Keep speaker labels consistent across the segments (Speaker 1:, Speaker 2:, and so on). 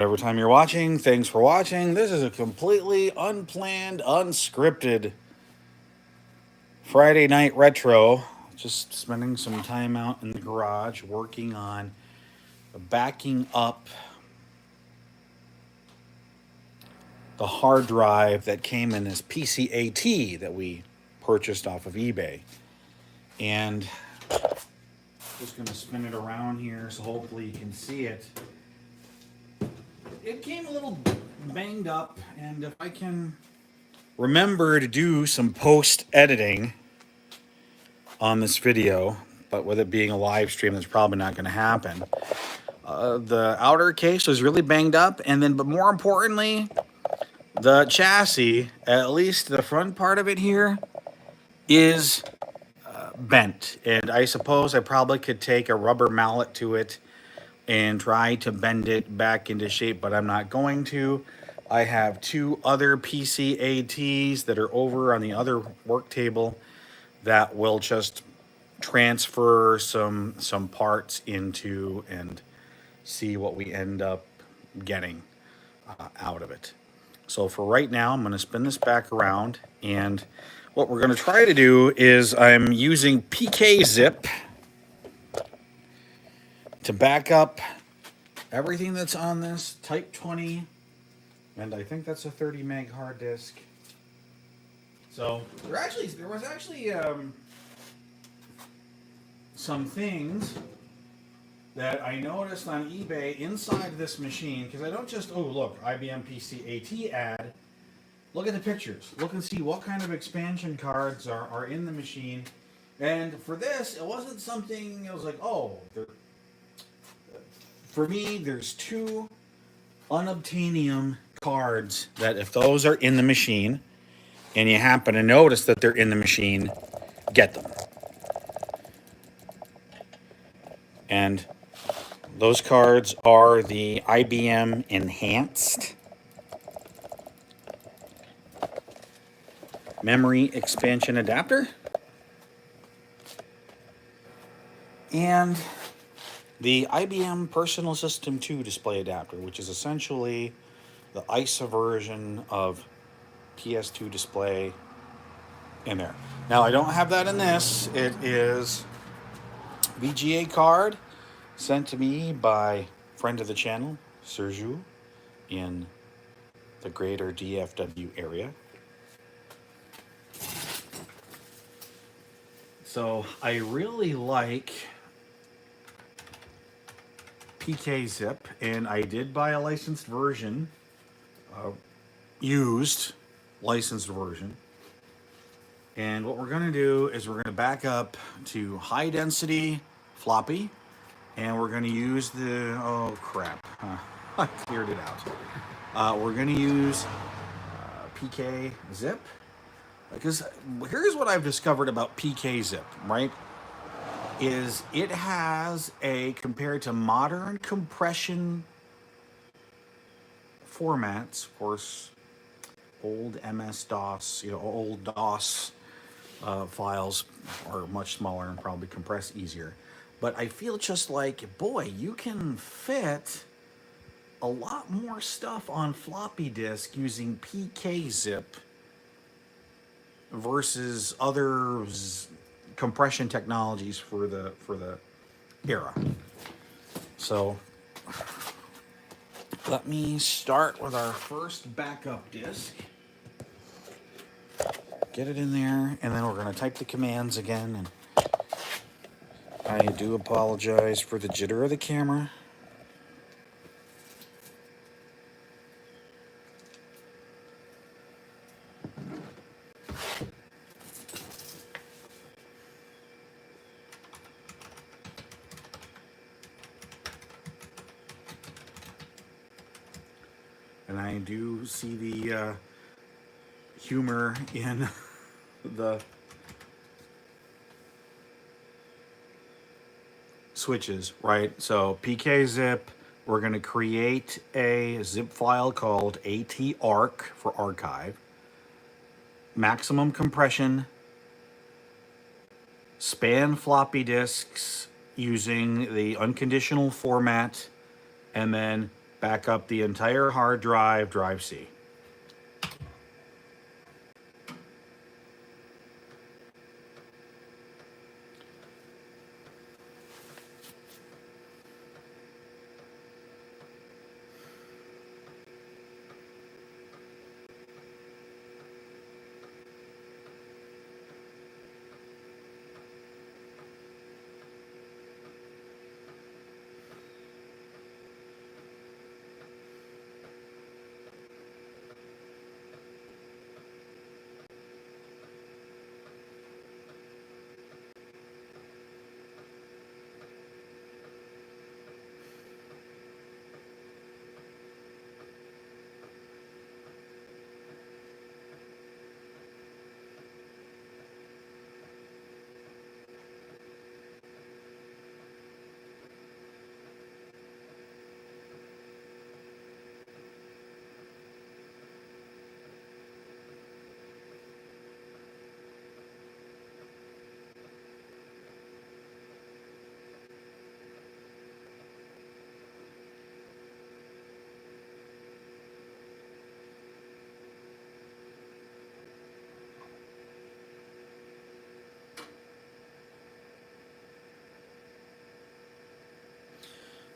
Speaker 1: Every time you're watching, thanks for watching. This is a completely unplanned, unscripted Friday night retro. Just spending some time out in the garage working on backing up the hard drive that came in this PCAT that we purchased off of eBay. And just going to spin it around here so hopefully you can see it. It came a little banged up, and if I can remember to do some post editing on this video, but with it being a live stream, that's probably not going to happen. The outer case was really banged up, and then, but more importantly, the chassis, at least the front part of it here, is bent. And I suppose I probably could take a rubber mallet to it and try to bend it back into shape, but I'm not going to. I have two other PCATs that are over on the other work table that will just transfer some parts into and see what we end up getting out of it. So for right now, I'm going to spin this back around, and what we're going to try to do is I'm using PK Zip to back up everything that's on this Type 20, and I think that's a 30 meg hard disk. So there was actually some things that I noticed on eBay inside this machine, because I don't just, oh look, IBM PC AT ad. Look at the pictures. Look and see what kind of expansion cards are in the machine. And for this, it wasn't something, it was like, oh, for me, there's two unobtainium cards that if those are in the machine, and you happen to notice that they're in the machine, get them. And those cards are the IBM Enhanced Memory Expansion Adapter and the IBM Personal System 2 Display Adapter, which is essentially the ISA version of PS2 display in there. Now, I don't have that in this. It is VGA card sent to me by friend of the channel, Sergio, in the greater DFW area. So I really like PK Zip, and I did buy a licensed version, used licensed version. And what we're going to do is we're going to back up to high density floppy, and we're going to use the, oh crap, I cleared it out. We're going to use PK Zip, because here's what I've discovered about PK Zip, right? Is it has a, compared to modern compression formats, of course, old MS-DOS, old DOS files are much smaller and probably compress easier. But I feel just like, boy, you can fit a lot more stuff on floppy disk using PK Zip versus other compression technologies for the era. So let me start with our first backup disk. Get it in there, and then we're going to type the commands again. And I do apologize for the jitter of the camera. And I do see the humor in the switches, right? So PK Zip, we're going to create a zip file called ATARC for archive. Maximum compression, span floppy disks using the unconditional format, and then back up the entire hard drive, drive C.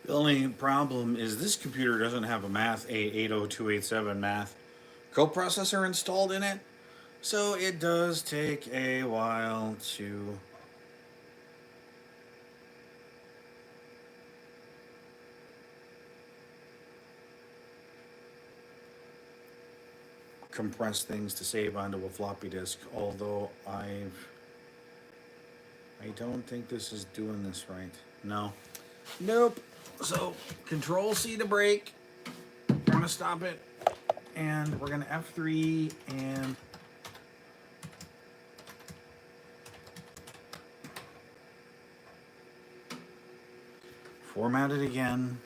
Speaker 1: The only problem is this computer doesn't have a Math 80287 math coprocessor installed in it, so it does take a while to compress things to save onto a floppy disk, although I don't think this is doing this right. No. Nope. So, Control C to break. We're going to stop it. And we're going to F3 and format it again.